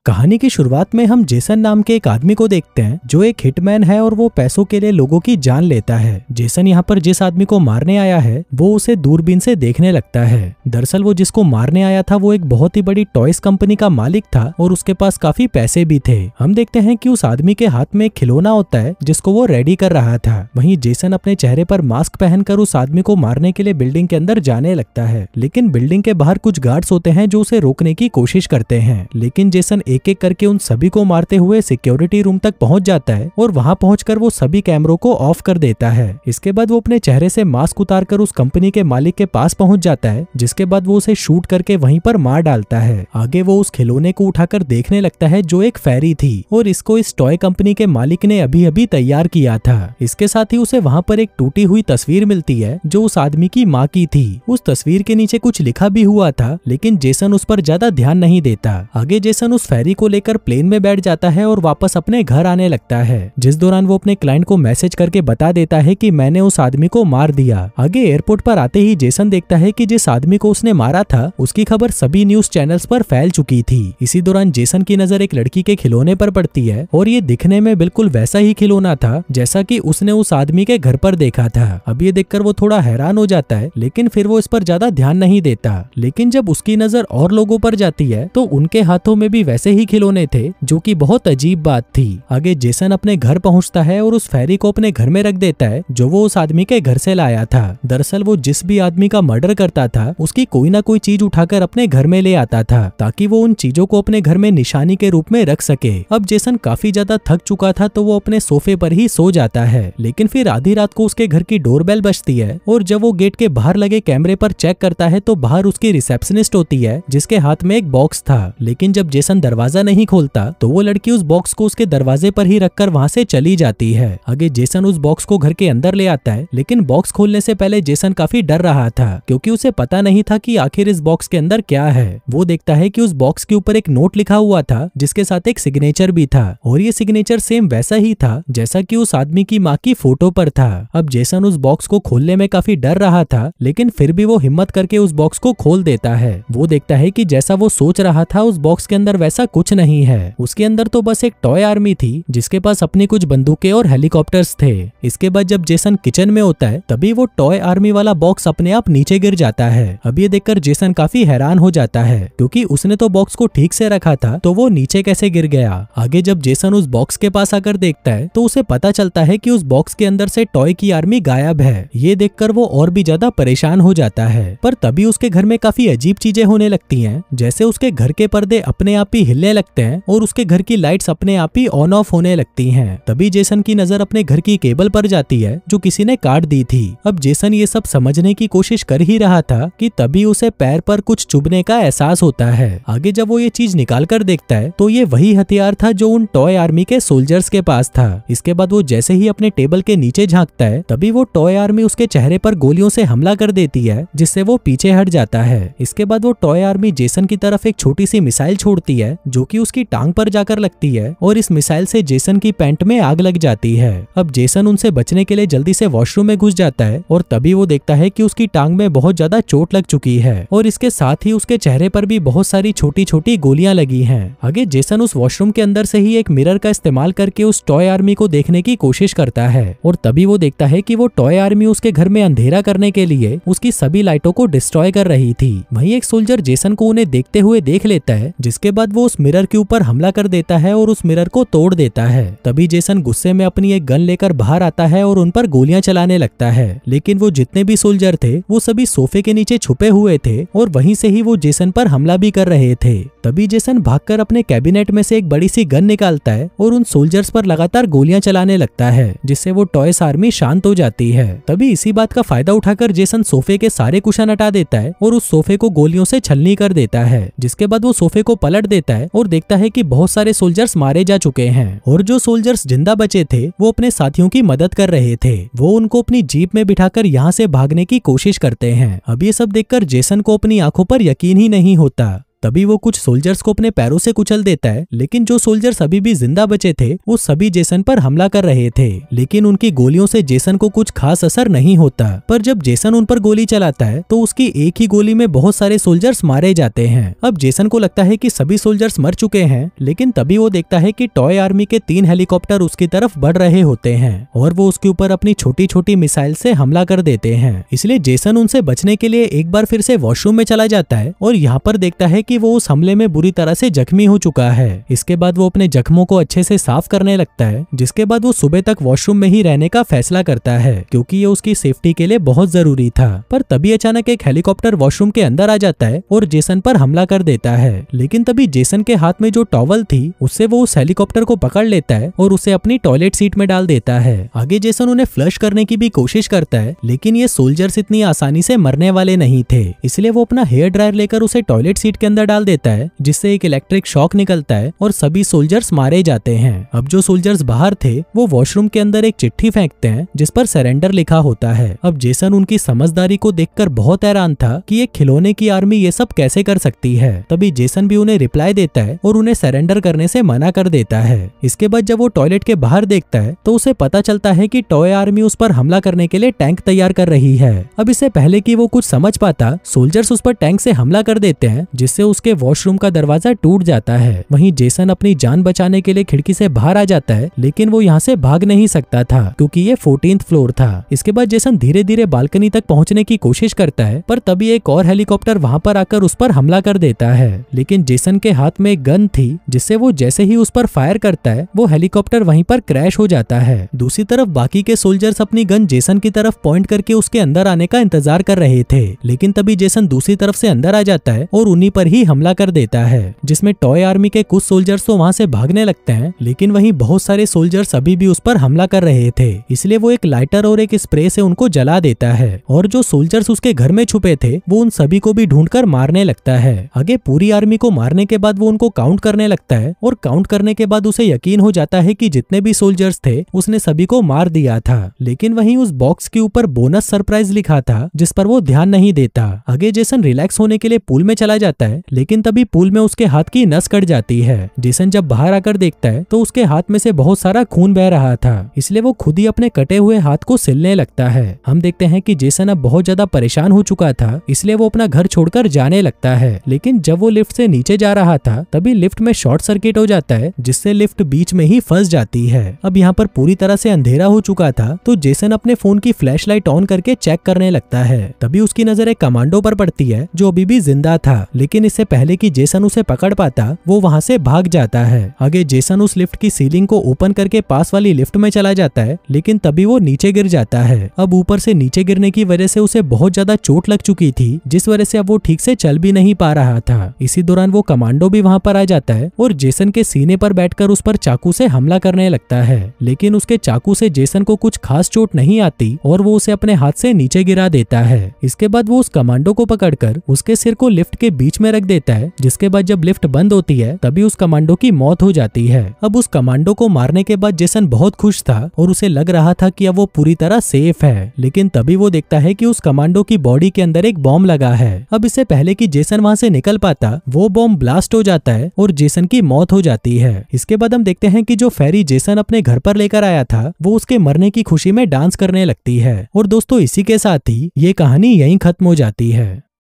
कहानी की शुरुआत में हम जेसन नाम के एक आदमी को देखते हैं जो एक हिटमैन है और वो पैसों के लिए लोगों की जान लेता है। जेसन यहाँ पर जिस आदमी को मारने आया है वो उसे दूरबीन से देखने लगता है। दरअसल वो जिसको मारने आया था वो एक बहुत ही बड़ी टॉयज कंपनी का मालिक था और उसके पास काफी पैसे भी थे। हम देखते हैं कि उस आदमी के हाथ में एक खिलौना होता है जिसको वो रेडी कर रहा था। वहीं जेसन अपने चेहरे पर मास्क पहनकर उस आदमी को मारने के लिए बिल्डिंग के अंदर जाने लगता है, लेकिन बिल्डिंग के बाहर कुछ गार्ड्स होते हैं जो उसे रोकने की कोशिश करते हैं। लेकिन जेसन एक एक करके उन सभी को मारते हुए सिक्योरिटी रूम तक पहुंच जाता है और वहां पहुंचकर वो सभी कैमरों को ऑफ कर देता है। इसके बाद वो अपने चेहरे से मास्क उतारकर उस कंपनी के मालिक के पास पहुंच जाता है, जिसके बाद वो उसे शूट करके वहीं पर मार डालता है। आगे वो उस खिलौने को उठाकर देखने लगता है जो एक फेरी थी और इसको इस टॉय कंपनी के मालिक ने अभी अभी तैयार किया था। इसके साथ ही उसे वहां पर एक टूटी हुई तस्वीर मिलती है जो उस आदमी की माँ की थी। उस तस्वीर के नीचे कुछ लिखा भी हुआ था, लेकिन जेसन उस पर ज्यादा ध्यान नहीं देता। आगे जेसन उस फेरी को लेकर प्लेन में बैठ जाता है और वापस अपने घर आने लगता है, जिस दौरान वो अपने क्लाइंट को मैसेज करके बता देता है कि मैंने उस आदमी को मार दिया। आगे एयरपोर्ट पर आते ही जेसन देखता है कि जिस आदमी को उसने मारा था उसकी खबर सभी न्यूज चैनल्स पर फैल चुकी थी। इसी दौरान जेसन की नजर एक लड़की के खिलौने पर पड़ती है और ये दिखने में बिल्कुल वैसा ही खिलौना था जैसा कि उसने उस आदमी के घर पर देखा था। अब ये देखकर वो थोड़ा हैरान हो जाता है, लेकिन फिर वो इस पर ज्यादा ध्यान नहीं देता। लेकिन जब उसकी नजर और लोगों पर जाती है तो उनके हाथों में भी वैसे ही खिलौने थे, जो कि बहुत अजीब बात थी। आगे जेसन अपने घर पहुंचता है और उस फेरी को अपने घर में रख देता है जो वो उस आदमी के घर से लाया था। दरअसल वो जिस भी आदमी का मर्डर करता था उसकी कोई ना कोई चीज उठाकर अपने घर में ले आता था ताकि वो उन चीजों को अपने घर में निशानी के रूप में रख सके। अब जेसन काफी ज्यादा थक चुका था तो वो अपने सोफे पर ही सो जाता है, लेकिन फिर आधी रात को उसके घर की डोरबेल बजती है और जब वो गेट के बाहर लगे कैमरे पर चेक करता है तो बाहर उसकी रिसेप्शनिस्ट होती है जिसके हाथ में एक बॉक्स था। लेकिन जब जेसन दरवाजा नहीं खोलता तो वो लड़की उस बॉक्स को उसके दरवाजे पर ही रखकर वहां से चली जाती है। आगे जेसन उस बॉक्स को घर के अंदर ले आता है, लेकिन बॉक्स खोलने से पहले जेसन काफी डर रहा था क्योंकि उसे पता नहीं था कि आखिर इस बॉक्स के अंदर क्या है। वो देखता है कि उस बॉक्स के ऊपर एक नोट लिखा हुआ था जिसके साथ एक सिग्नेचर भी था और ये सिग्नेचर सेम वैसा ही था जैसा कि उस आदमी की माँ की फोटो पर था। अब जेसन उस बॉक्स को खोलने में काफी डर रहा था, लेकिन फिर भी वो हिम्मत करके उस बॉक्स को खोल देता है। वो देखता है कि जैसा वो सोच रहा था उस बॉक्स के अंदर वैसा कुछ नहीं है। उसके अंदर तो बस एक टॉय आर्मी थी जिसके पास अपनी कुछ बंदूकें और हेलीकॉप्टर्स थे। इसके बाद जब जेसन किचन में होता है तभी वो टॉय आर्मी वाला बॉक्स अपने आप नीचे गिर जाता है। अब ये देखकर जेसन काफी हैरान हो जाता है क्योंकि उसने तो बॉक्स को ठीक से रखा था तो वो नीचे कैसे गिर गया। आगे जब जेसन उस बॉक्स के पास आकर देखता है तो उसे पता चलता है कि उस बॉक्स के अंदर से टॉय की आर्मी गायब है। ये देखकर वो और भी ज्यादा परेशान हो जाता है, पर तभी उसके घर में काफी अजीब चीजें होने लगती हैं, जैसे उसके घर के पर्दे अपने आप ही हिलने लगते हैं और उसके घर की लाइट्स अपने आप ही ऑन ऑफ होने लगती हैं। तभी जेसन की नजर अपने घर की केबल पर जाती है जो किसी ने काट दी थी। अब जेसन ये सब समझने की कोशिश कर ही रहा था कि तभी उसे पैर पर कुछ चुभने का एहसास होता है। आगे जब वो ये चीज निकाल कर देखता है तो ये वही हथियार था जो उन टॉय आर्मी के सोल्जर्स के पास था। इसके बाद वो जैसे ही अपने टेबल के नीचे झांकता है तभी वो टॉय आर्मी उसके चेहरे पर गोलियों से हमला कर देती है, जिससे वो पीछे हट जाता है। इसके बाद वो टॉय आर्मी जेसन की तरफ एक छोटी सी मिसाइल छोड़ती है जो कि उसकी टांग पर जाकर लगती है और इस मिसाइल से जेसन की पैंट में आग लग जाती है। अब जेसन उनसे बचने के लिए जल्दी से वॉशरूम में घुस जाता है और तभी वो देखता है कि उसकी टांग में बहुत ज्यादा चोट लग चुकी है और इसके साथ ही उसके चेहरे पर भी बहुत सारी छोटी छोटी गोलियां लगी हैं। आगे जेसन उस वॉशरूम के अंदर से ही एक मिरर का इस्तेमाल करके उस टॉय आर्मी को देखने की कोशिश करता है और तभी वो देखता है कि वो टॉय आर्मी उसके घर में अंधेरा करने के लिए उसकी सभी लाइटों को डिस्ट्रॉय कर रही थी। वहीं एक सोल्जर जेसन को उन्हें देखते हुए देख लेता है, जिसके बाद वो उस मिरर के ऊपर हमला कर देता है और उस मिरर को तोड़ देता है। तभी जेसन गुस्से में अपनी एक गन लेकर बाहर आता है और उन पर गोलियां चलाने लगता है, लेकिन वो जितने भी सोल्जर थे वो सभी सोफे के नीचे छुपे हुए थे और वहीं से ही वो जेसन पर हमला भी कर रहे थे। तभी जेसन भागकर अपने कैबिनेट में से एक बड़ी सी गन निकालता है और उन सोल्जर्स पर लगातार गोलियां चलाने लगता है, जिससे वो टॉयस आर्मी शांत हो जाती है। तभी इसी बात का फायदा उठाकर जेसन सोफे के सारे कुशन हटा देता है और उस सोफे को गोलियों से छलनी कर देता है, जिसके बाद वो सोफे को पलट देता है और देखता है कि बहुत सारे सोल्जर्स मारे जा चुके हैं और जो सोल्जर्स जिंदा बचे थे वो अपने साथियों की मदद कर रहे थे। वो उनको अपनी जीप में बिठाकर यहाँ से भागने की कोशिश करते हैं। अब ये सब देखकर जेसन को अपनी आंखों पर यकीन ही नहीं होता। तभी वो कुछ सोल्जर्स को अपने पैरों से कुचल देता है, लेकिन जो सोल्जर्स अभी भी जिंदा बचे थे वो सभी जेसन पर हमला कर रहे थे, लेकिन उनकी गोलियों से जेसन को कुछ खास असर नहीं होता। पर जब जेसन उन पर गोली चलाता है तो उसकी एक ही गोली में बहुत सारे सोल्जर्स मारे जाते हैं। अब जेसन को लगता है कि सभी सोल्जर्स मर चुके हैं, लेकिन तभी वो देखता है कि टॉय आर्मी के 3 हेलीकॉप्टर उसकी तरफ बढ़ रहे होते हैं और वो उसके ऊपर अपनी छोटी छोटी मिसाइल से हमला कर देते हैं। इसलिए जेसन उनसे बचने के लिए एक बार फिर से वॉशरूम में चला जाता है और यहाँ पर देखता है कि वो उस हमले में बुरी तरह से जख्मी हो चुका है। इसके बाद वो अपने जख्मों को अच्छे से साफ करने लगता है, जिसके बाद वो सुबह तक वॉशरूम में ही रहने का फैसला करता है क्योंकि ये उसकी सेफ्टी के लिए बहुत जरूरी था। पर तभी अचानक एक हेलीकॉप्टर वॉशरूम के अंदर आ जाता है और जेसन पर हमला कर देता है, लेकिन तभी जेसन के हाथ में जो टॉवल थी उससे वो उस हेलीकॉप्टर को पकड़ लेता है और उसे अपनी टॉयलेट सीट में डाल देता है। आगे जेसन उन्हें फ्लश करने की भी कोशिश करता है, लेकिन ये सोल्जर्स इतनी आसानी से मरने वाले नहीं थे, इसलिए वो अपना हेयर ड्रायर लेकर उसे टॉयलेट सीट के अंदर डाल देता है, जिससे एक इलेक्ट्रिक शॉक निकलता है और सभी सोल्जर्स मारे जाते हैं। अब जो सोल्जर्स बाहर थे वो वॉशरूम के अंदर एक चिट्ठी फेंकते हैं जिस पर सरेंडर लिखा होता है। अब जेसन उनकी समझदारी को देखकर बहुत हैरान था कि एक खिलौने की आर्मी ये सब कैसे कर सकती है। तभी जेसन भी उन्हें रिप्लाई देता है और उन्हें सरेंडर करने से मना कर देता है। इसके बाद जब वो टॉयलेट के बाहर देखता है तो उसे पता चलता है कि टॉय आर्मी उस पर हमला करने के लिए टैंक तैयार कर रही है। अब इससे पहले कि वो कुछ समझ पाता, सोल्जर्स उस पर टैंक से हमला कर देते हैं, जिससे उसके वॉशरूम का दरवाजा टूट जाता है। वहीं जेसन अपनी जान बचाने के लिए खिड़की से बाहर आ जाता है, लेकिन वो यहाँ से भाग नहीं सकता था क्योंकि ये 14th फ्लोर था। इसके बाद जेसन धीरे धीरे बालकनी तक पहुंचने की कोशिश करता है, पर तभी एक और हेलीकॉप्टर वहां पर आकर उस पर हमला कर देता है, लेकिन जेसन के हाथ में एक गन थी, जिससे वो जैसे ही उस पर फायर करता है वो हेलीकॉप्टर वहीं पर क्रैश हो जाता है। दूसरी तरफ बाकी के सोल्जर्स अपनी गन जेसन की तरफ पॉइंट करके उसके अंदर आने का इंतजार कर रहे थे, लेकिन तभी जेसन दूसरी तरफ से अंदर आ जाता है और उन्हीं पर ही हमला कर देता है, जिसमें टॉय आर्मी के कुछ सोल्जर्स तो वहां से भागने लगते हैं, लेकिन वहीं बहुत सारे सोल्जर्स अभी भी उस पर हमला कर रहे थे। इसलिए वो एक लाइटर और एक स्प्रे से उनको जला देता है और जो सोल्जर्स उसके घर में छुपे थे वो उन सभी को भी ढूंढकर मारने लगता है। आगे पूरी आर्मी को मारने के बाद वो उनको काउंट करने लगता है और काउंट करने के बाद उसे यकीन हो जाता है कि जितने भी सोल्जर्स थे उसने सभी को मार दिया था, लेकिन वहीं उस बॉक्स के ऊपर बोनस सरप्राइज लिखा था जिस पर वो ध्यान नहीं देता। आगे जेसन रिलैक्स होने के लिए पूल में चला जाता है, लेकिन तभी पूल में उसके हाथ की नस कट जाती है। जेसन जब बाहर आकर देखता है तो उसके हाथ में से बहुत सारा खून बह रहा था, इसलिए वो खुद ही अपने कटे हुए हाथ को सिलने लगता है। हम देखते हैं कि जेसन अब बहुत ज्यादा परेशान हो चुका था, इसलिए वो अपना घर छोड़कर जाने लगता है, लेकिन जब वो लिफ्ट से नीचे जा रहा था तभी लिफ्ट में शॉर्ट सर्किट हो जाता है, जिससे लिफ्ट बीच में ही फंस जाती है। अब यहाँ पर पूरी तरह से अंधेरा हो चुका था, तो जेसन अपने फोन की फ्लैशलाइट ऑन करके चेक करने लगता है। तभी उसकी नजर एक कमांडो पर पड़ती है जो अभी भी जिंदा था, लेकिन इससे पहले कि जेसन उसे पकड़ पाता वो वहाँ से भाग जाता है। आगे जेसन उस लिफ्ट की सीलिंग को ओपन करके पास वाली लिफ्ट में चला जाता है, लेकिन तभी वो नीचे गिर जाता है। अब ऊपर से नीचे गिरने की वजह से उसे बहुत ज्यादा चोट लग चुकी थी, जिस वजह से अब वो ठीक से चल भी नहीं पा रहा था। इसी दौरान वो कमांडो भी वहाँ पर आ जाता है और जेसन के सीने पर बैठकर उस पर चाकू से हमला करने लगता है, लेकिन उसके चाकू से जेसन को कुछ खास चोट नहीं आती और वो उसे अपने हाथ से नीचे गिरा देता है। इसके बाद वो उस कमांडो को पकड़कर उसके सिर को लिफ्ट के बीच में रख देता है, जिसके बाद जब लिफ्ट बंद होती है तभी उस कमांडो की मौत हो जाती है। अब उस कमांडो को मारने के बाद जेसन बहुत खुश था और उसे लग रहा था कि अब वो पूरी तरह सेफ है, लेकिन तभी वो देखता है कि उस कमांडो की बॉडी के अंदर एक बॉम्ब लगा है। अब इससे पहले कि जेसन वहां से निकल पाता वो बॉम्ब ब्लास्ट हो जाता है और जेसन की मौत हो जाती है। इसके बाद हम देखते हैं कि जो फेरी जेसन अपने घर पर लेकर आया था वो उसके मरने की खुशी में डांस करने लगती है। और दोस्तों इसी के साथ ही ये कहानी यहीं खत्म हो जाती है।